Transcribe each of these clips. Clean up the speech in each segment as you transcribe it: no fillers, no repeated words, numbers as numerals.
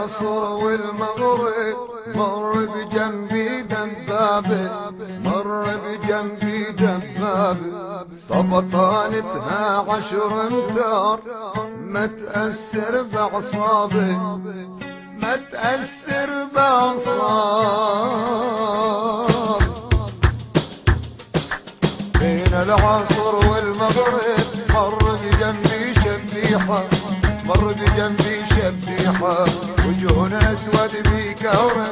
العصر والمغرب مر بجنبي دبابة، مر بجنبي دبابة سبطانتها 10 امتار، ما تأثر بعصابي، ما تأثر بعصاب. بين العصر والمغرب مر بجنبي شبيحة، مر بجنبي شبيحة وجهنا اسود بكورة،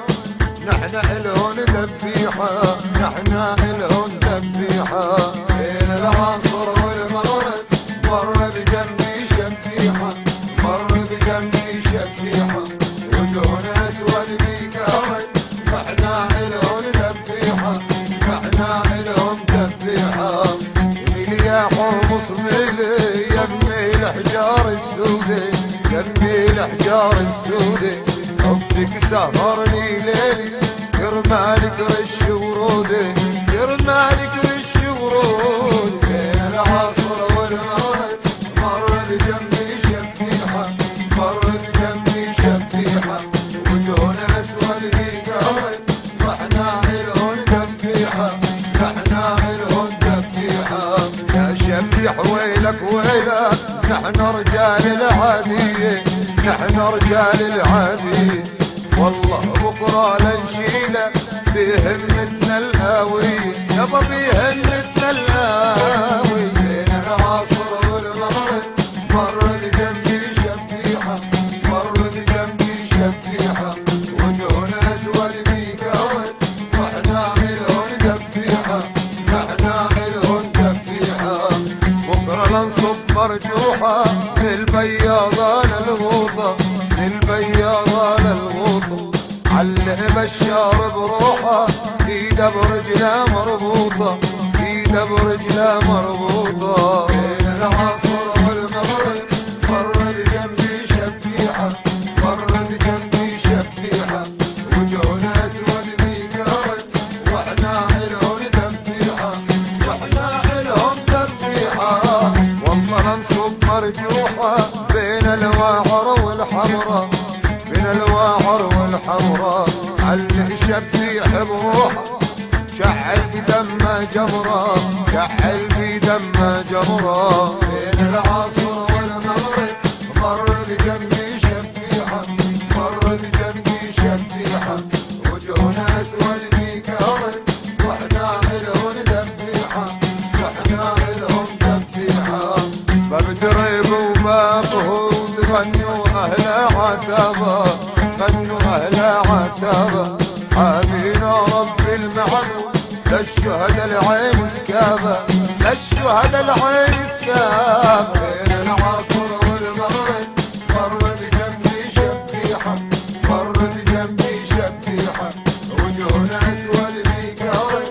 نحن الهون ذبيحة، نحن الهون ذبيحة. بين العصر والمغرب مر بجنبي شبيحة، مر بجنبي شبيحة وجهنا اسود بكورة، نحن الهون ذبيحة، نحن الهون ذبيحة. يميل يا حمص ميلي يمي الحجار السودي، يمي الحجار السودي حبك سهرني ليلي، يرمالك رش ورودي، يرمالك رش ورودي. بين العصر والمغرب مر بجنبي شبيحة، مر بجنبي شبيحة وجهنا اسود بكورة، رحنا الهون ذبيحة، رحنا الهون ذبيحة. يا شبيح ويلك ويلك نحن رجال العادية، نحن رجال العادية والله بكرة لنشيله بهمتنا القوية، يابا بهمتنا القوية. بين العصر والمغرب مر بجنبي شبيحة، مر بجنبي شبيحة وجهنا اسود بكورة، رحنا الهون ذبيحة، رحنا الهون ذبيحة. بكرة لنصب مرجوحة للبياضة للغوطة، للبياضة للغوطة علق بشار بروحه، ايده برجله مربوطة، ايده برجله مربوطة. بين العصر والمغرب مر بجنبي شبيحة، مر بجنبي شبيحة وجهنا اسود بكورة، رحنا الهون ذبيحة، رحنا الهون ذبيحة. والله لنصب مرجوحة بين الواعر والحمراء، بين الواعر والحمراء علق شبيح بروحه، شعل بدمه جمره، شعل بدمه جمره. بين العصر والمغرب مر بجنبي شبيحة، مر بجنبي شبيحة وجهنا اسود بكورة، رحنا الهون ذبيحة، رحنا الهون ذبيحة. باب دريب وباب هود غنوا اهل عتبة، غنوا اهل عتبة حامينا رب المعبود، للشهداء العين سكابة، للشهداء العين سكابة. بين العصر والمغرب مر بجنبي شبيحة، مر بجنبي شبيحة وجهنا اسود بكورة،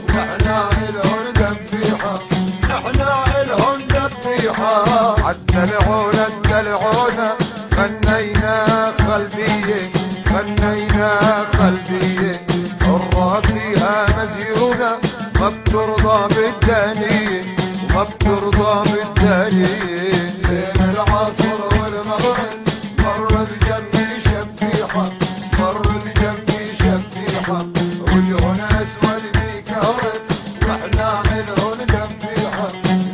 نحنا الهون ذبيحة، نحنا الهون ذبيحة. عالدلعونة الدلعونة غنينا خلفية، غنينا خلفية حرة فيها مزيونة، ما بترضى بالدانية، وما بترضى بالدانية. بين العصر والمغرب مر بجنبي شبيحة، مر بجنبي شبيحة وجهنا اسود بكورة، رحنا الهون ذبيحة،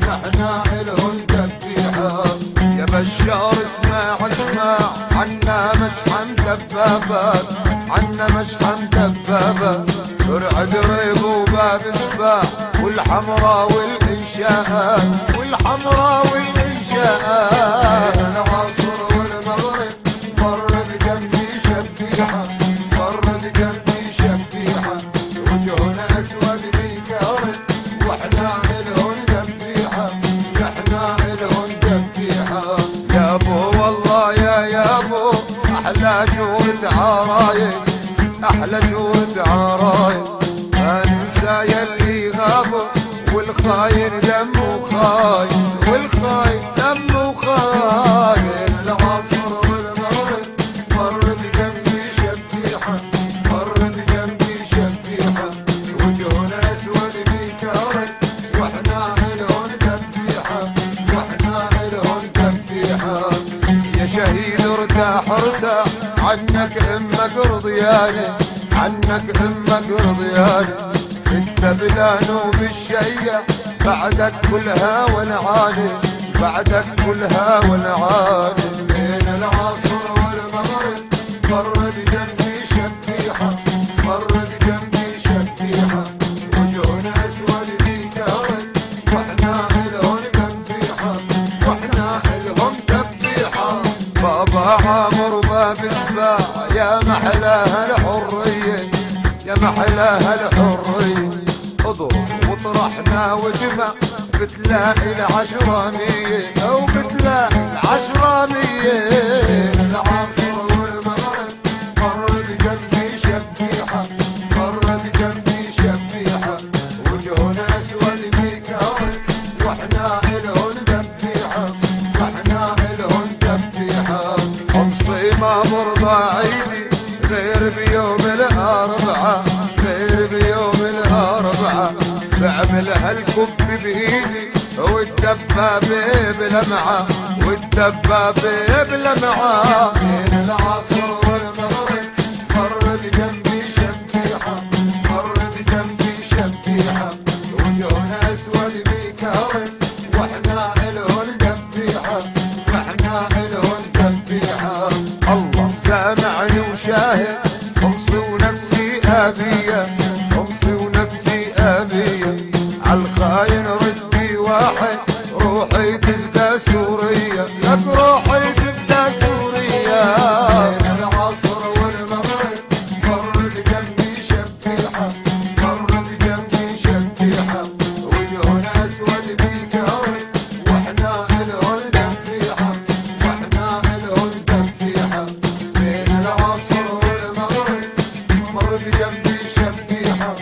رحنا الهون ذبيحة. يا بشار اسمع اسمع عنا مشحن دبابات، عنا مشحن دبابات برعد ريب وباب سباع والحمراء والانشاءات، والحمراء والانشاءات. بين العصر والمغرب مر بجنبي شبيحة، مر بجنبي شبيحة وجهنا اسود بكورة، واحنا الهون ذبيحة، احنا الهون ذبيحة. يابو والله يا يابو احلى جورة عرايس، احلى جورة عرايس ما ننسى يلي غابوا، والخاين دمه خايس، والخاين دمه خايس. بين العصر والمغرب مر بجنبي شبيحة، مر بجنبي شبيحة وجهنا اسود بكورة، واحنا الهون ذبيحة، واحنا الهون ذبيحة. يا شهيد ارتاح ارتاح عنك نسياني عنك امك رضياني، انت بلا نوب الشيع بعدك كلها ونعاني، بعدك كلها ونعاني. بين العصر والمغرب مر بجنبي شبيحة، مر بجنبي شبيحة، وجهنا اسود بيك ورد، واحنا الهون ذبيحة، واحنا الهون ذبيحة. بابا عامر باب سباع يا محلاها الحرية، يا محلاها الحرية. اضرب وطرحنا وجمع بتلاقي العشرة مية، او بتلاقي العشرة مية. العصر والمغرب مر بجنبي شبيحة، مر بجنبي شبيحة، وجهنا اسود بيك ورد، واحنا الهون ذبيحة، واحنا الهون ذبيحة. خمسي ما مرضى عيدي غير بيوم الاربعاء، غير بيوم الاربعاء، بعملها الكب بايدي والدبابة بلمعة، والدبابة بلمعة. بين العصر والمغرب مر بجنبي شبيحة، مر بجنبي شبيحة، وجهنا اسود بيك ورد، واحنا الهون ذبيحة، واحنا الهون ذبيحة. الله سامعني وشاهد، خمسي ونفسي ابيه، خمسي ونفسي ابيه، عالخاين ردي واحد، روحي تفدى سوريا، لك روحي تفدى سوريا. بين العصر والمغرب مر بجنبي شبيحة، مر بجنبي شبيحة، وجهنا اسود بيك ورد، واحنا الهون ذبيحة، واحنا الهون ذبيحة. بين العصر والمغرب مر بجنبي شبيحة.